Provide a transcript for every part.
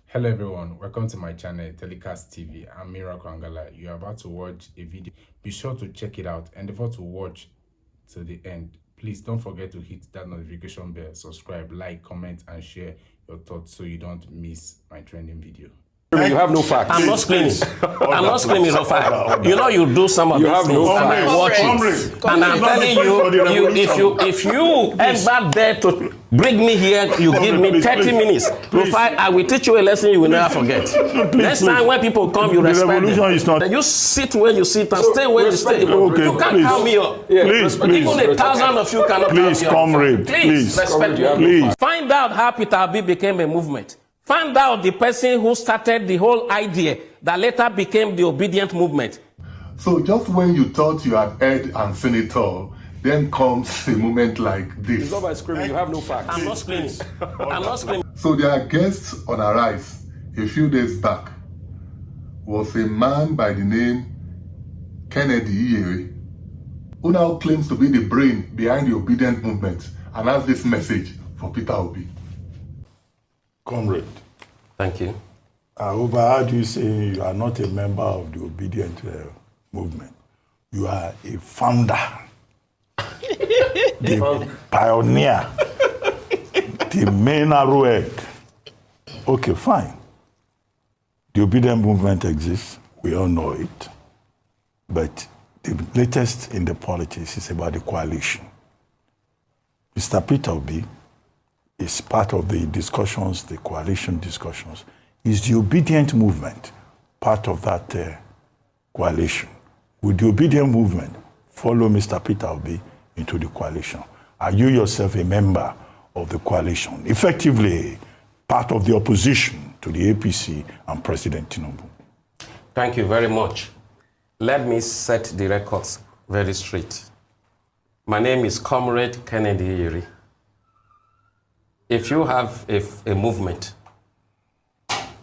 Hello everyone, welcome to my channel Telecast TV. I'm Miracle Angala. You are about to watch a video. Be sure to check it out and endeavor to watch to the end. Please don't forget to hit that notification bell, subscribe, like, comment and share your thoughts so you don't miss my trending video. You have no facts. I'm not screaming. I'm not screaming, Rafa. You know, you do some of these things, and I watch it. And I'm telling you, if you ever dare to bring me here, you give me 30 minutes. Rafa, I will teach you a lesson you will never forget. Next time when people come, you respect them. Then you sit where you sit and stay where you stay. You can't count me up. Please, Even 1,000 of you cannot count me up. comrade. Please, respect you. Please. Find out how Peter Obi became a movement. Find out the person who started the whole idea that later became the Obident Movement. So just when you thought you had heard and seen it all, then comes a moment like this. It's not by screaming. You have no facts. I'm not screaming. I'm not screaming. So their guests on Arise a few days back was a man by the name Kennedy Iyere, who now claims to be the brain behind the Obident Movement and has this message for Peter Obi. Comrade, Thank you. I overheard you say you are not a member of the Obident Movement. You are a founder, the pioneer, the main arrowhead. Okay, fine. The Obident Movement exists. We all know it. But the latest in the politics is about the coalition. Mr. Peter Obi is part of the discussions, the coalition discussions. Is the Obident Movement part of that coalition? Would the Obident Movement follow Mr. Peter Obi into the coalition? Are you yourself a member of the coalition, effectively part of the opposition to the APC and President Tinubu? Thank you very much. Let me set the records very straight. My name is Comrade Kennedy Iyere. If you have a movement,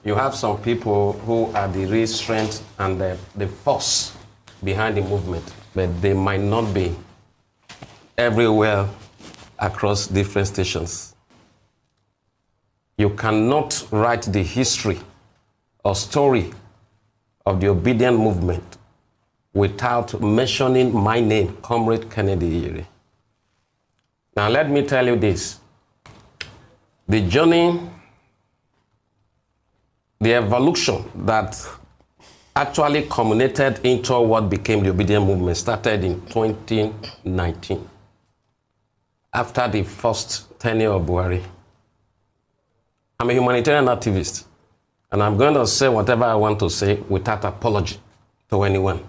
you have some people who are the real strength and the force behind the movement, but they might not be everywhere across different stations. You cannot write the history or story of the Obident Movement without mentioning my name, Comrade Kennedy Iyere. Now let me tell you this. The journey, the evolution that actually culminated into what became the Obident Movement started in 2019, after the first tenure of Buhari. I'm a humanitarian activist, and I'm going to say whatever I want to say without apology to anyone.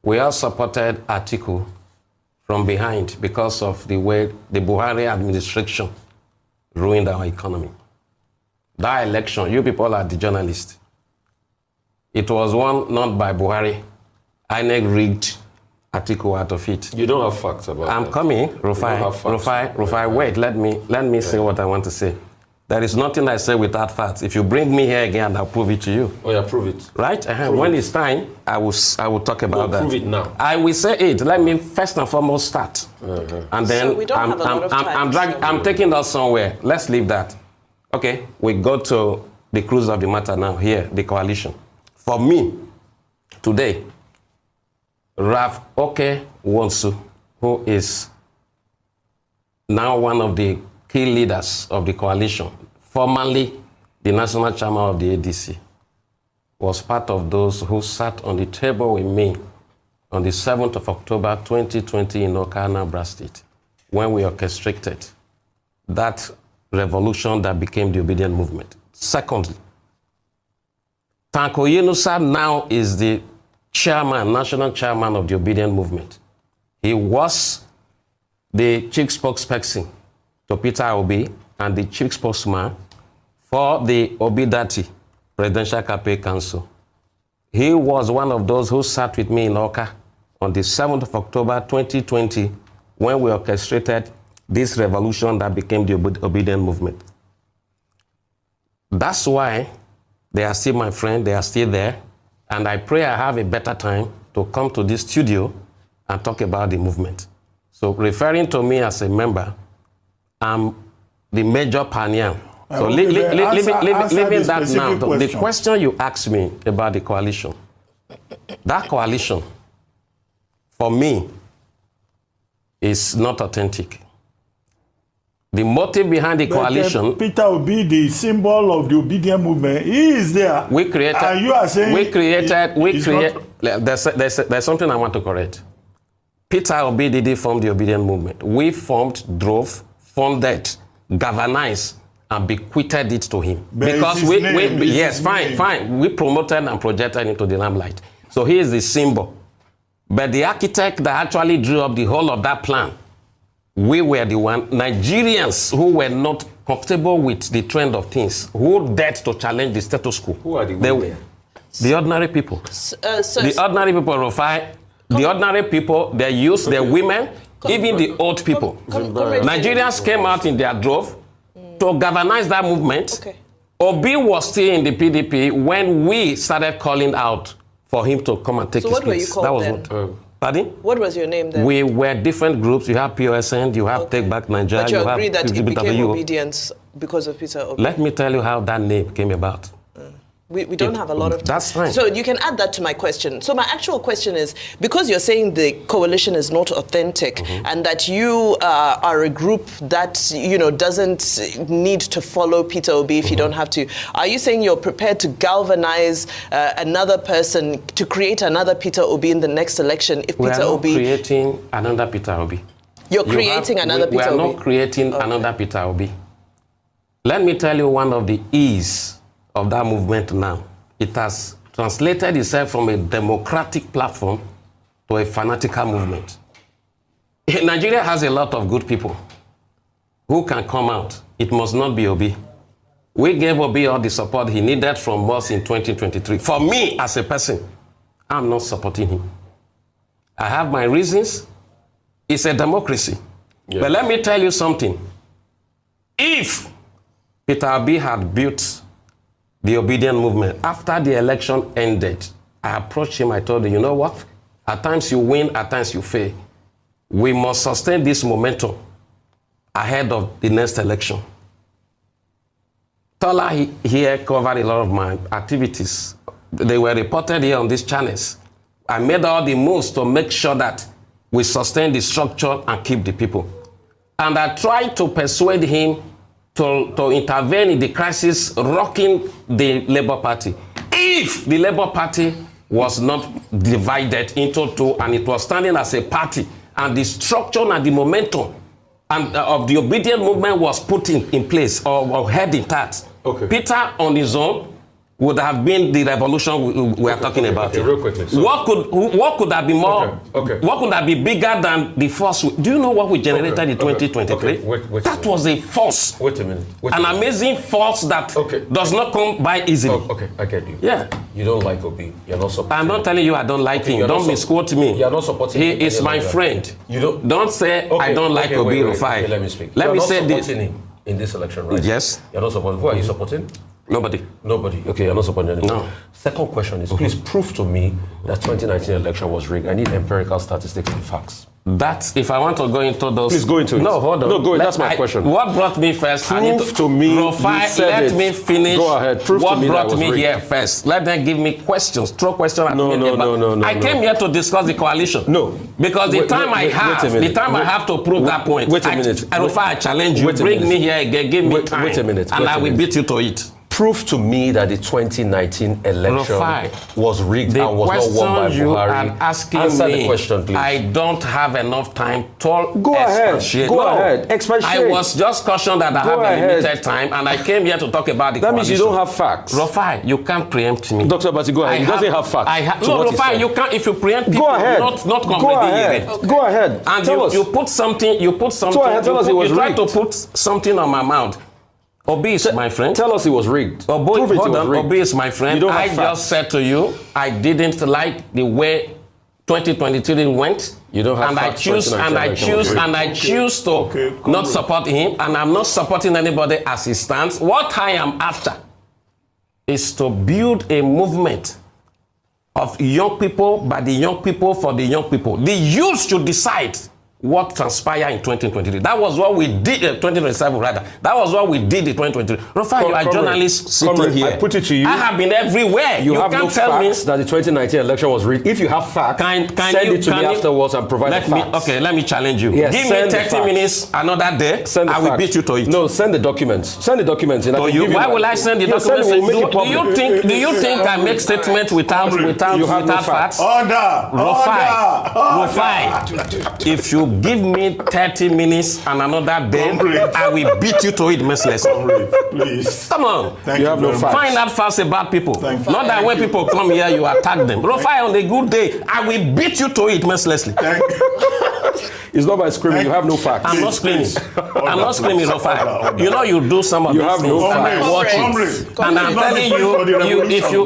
We all supported Atiku from behind because of the way the Buhari administration ruined our economy. That election, you people are the journalists. It was won not by Buhari. INEC rigged Atiku out of it. You don't have facts about I'm that. coming, Rufai, wait, let me say what I want to say. There is nothing I say without facts. If you bring me here again, I'll prove it to you. Oh yeah, prove it. Right? When it's time, I will talk about that. Prove it now. I will say it. Let me first and foremost start. And then So we don't have a lot of time, I'm taking us somewhere. Let's leave that. Okay, we go to the cruise of the matter now, here, the coalition. For me, today, Raf Oke Wonsu, who is now one of the key leaders of the coalition, formerly the national chairman of the ADC, was part of those who sat on the table with me on the 7th of October 2020 in Oka, Anambra State, when we orchestrated that revolution that became the Obident Movement. Secondly, Tanko Yenusa now is the chairman, national chairman of the Obident Movement. He was the chief spokesperson to Peter Obi and the chief spokesman for the Obidati Presidential Campaign Council. He was one of those who sat with me in Oka on the 7th of October 2020 when we orchestrated this revolution that became the Obident Movement. That's why they are still my friend, they are still there, and I pray I have a better time to come to this studio and talk about the movement. So referring to me as a member, I'm the major pioneer So leaving that now, the question you asked me about the coalition, that coalition, for me, is not authentic. The motive behind the coalition... Peter Obi, the symbol of the Obident Movement, he is there. We created... And you are saying... There's something I want to correct. Peter Obi didn't form the Obident Movement. We formed, drove, funded, galvanized, and bequeathed it to him. But because fine. We promoted and projected into the limelight. So he is the symbol. But the architect that actually drew up the whole of that plan, we were the one, Nigerians who were not comfortable with the trend of things, who dared to challenge the status quo. Who are the women? The ordinary people. The ordinary people, Rufai, the ordinary people, their youth, their women, even the old people. Nigerians came out in their drove to galvanize that movement. Okay. Obi was still in the PDP when we started calling out for him to come and take his place. So what were you called then? Pardon? What was your name then? We were different groups. You have POSN, you have Take Back Nigeria. But you agree have that it became PWO. Obedience because of Peter Obi? Let me tell you how that name came about. We don't have a lot of time. That's fine. So you can add that to my question. So my actual question is, because you're saying the coalition is not authentic and that you are a group that, you know, doesn't need to follow Peter Obi if you don't have to, are you saying you're prepared to galvanize another person to create another Peter Obi in the next election if Peter Obi... We are not creating another Peter Obi. You're creating another Peter Obi? We are not creating another Peter Obi. Let me tell you one of the E's of that movement now. It has translated itself from a democratic platform to a fanatical movement. Nigeria has a lot of good people who can come out. It must not be Obi. We gave Obi all the support he needed from us in 2023. For me, as a person, I'm not supporting him. I have my reasons. It's a democracy. Yeah. But let me tell you something. If Peter Obi had built the Obident Movement, after the election ended, I approached him, I told him, you know what? At times you win, at times you fail. We must sustain this momentum ahead of the next election. Tola here covered a lot of my activities. They were reported here on these channels. I made all the moves to make sure that we sustain the structure and keep the people. And I tried to persuade him to intervene in the crisis rocking the Labour Party. If the Labour Party was not divided into two and it was standing as a party and the structure and the momentum and of the Obident Movement was put in place or heading that, Peter on his own would have been the revolution we are talking about. Okay, real quickly. So what could have been more? What could have been bigger than the force? Do you know what we generated in 2023? Wait that was a force. Wait a minute. An amazing force that does not come by easily. Okay, I get you. Yeah. You don't like Obi. You're not supporting. I'm not telling you I don't like him. Don't misquote me. You're not supporting. He is my friend. You don't say I don't like Obi Rufai. Let me speak. Let me say this. You're not supporting him in this election, right? Yes. You're not supporting. Who are you supporting? Nobody. Okay, you're not supporting anyone. No. Second question is, please prove to me that 2019 election was rigged. I need empirical statistics and facts. That, if I want to go into those... Please go into it. No, hold on. No, go. That's my question. What brought me first? Prove to me. Let me finish. Go ahead. Prove what to me brought that was me rigged. Here first. Let them give me questions. Throw questions at me. No. I came here to discuss the coalition. No. Because the time I have to prove that point. Wait a minute. I challenge you. Bring me here again. Give me time. Wait a minute. And I will beat you to it. Prove to me that the 2019 election was rigged and was not won by Buhari. You are asking Answer me, the question, please. I don't have enough time to Go ahead. Expatiate. I was just cautioned that I have a limited time, and I came here to talk about the That coalition. means you don't have facts. Rufai, you can't preempt me. Dr. Bati, go ahead. He doesn't have facts. No, Rufai, you can't. If you preempt people, go ahead. not completely. Go ahead. Go ahead. And tell us. You put something. You tried to put something on my mouth. Obi is my friend. Tell us it was rigged. Obi is my friend. I just said to you, I didn't like the way 2023 went. You don't have and facts. I choose to not support him, and I'm not supporting anybody as he stands. What I am after is to build a movement of young people, by the young people, for the young people. The youth should decide what transpired in 2023. That was what we did 2027 rather. That was what we did in 2023. Rufai, you are a journalist sitting here. I put it to you. I have been everywhere. You have can't no tell me facts that the 2019 election was rigged. If you have facts, send it to me afterwards and provide the facts. Okay, let me challenge you. Yes, give me 30 minutes another day. I will beat you to it. No, send the documents. Send the documents. To you. Why will I send the documents? Do you think I make statements without facts? Order! Rufai, if you give me 30 minutes and another day, I will beat you to it mercilessly. Please. Come on. You have no facts. Find out facts about people. Not that when people come here, you attack them. Rufai, on a good day, I will beat you to it mercilessly. It's not by screaming. You have no facts. I'm not screaming. I'm not screaming, Rufai. You know you do some of these things, and I watch it. And I'm telling you,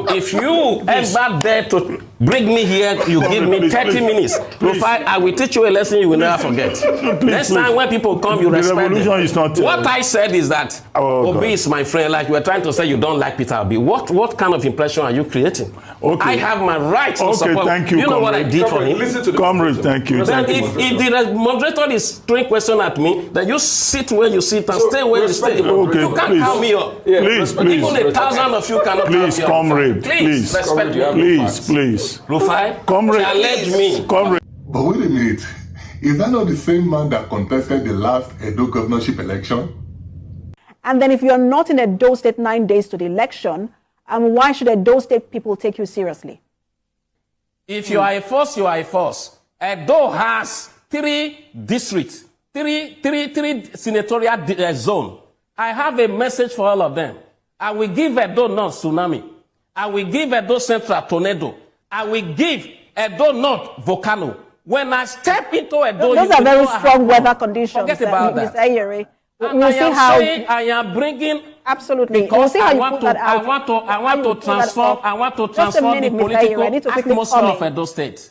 if you ever dare to bring me here, you give me 30 minutes. Rufai, I will teach you a lesson you will never forget. Next time when people come, you respect them. What I said is that Obi is my friend. Like you were trying to say you don't like Peter Obi. What kind of impression are you creating? Okay. I have my right to support. Thank you. You know what I did for him? Listen to the Comrade, thank you. Then if the moderator is throwing question at me, then you sit where you sit and stay where you stay. Okay, You can't call me up. Please. Even 1,000 of you cannot Please, call me comrade, up. Please, respect me. Please. Rufai, Comrade, challenge me. Comrade. But wait a minute. Is that not the same man that contested the last Edo governorship election? And then if you're not in Edo State 9 days to the election, why should Edo State people take you seriously? If you are a force, you are a force. Edo has 3 districts, three senatorial zones. I have a message for all of them. I will give Edo North tsunami. I will give Edo Central tornado. I will give Edo North volcano. When I step into Edo, those are very strong weather conditions. Forget about that. Mr. Iyere. We'll see how I am bringing. Absolutely. Because we'll see how I want to transform the political atmosphere of Edo State.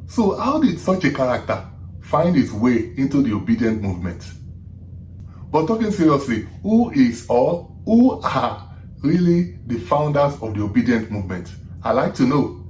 So how did such a character find his way into the Obident Movement? But talking seriously, who are really the founders of the Obident Movement? I'd like to know.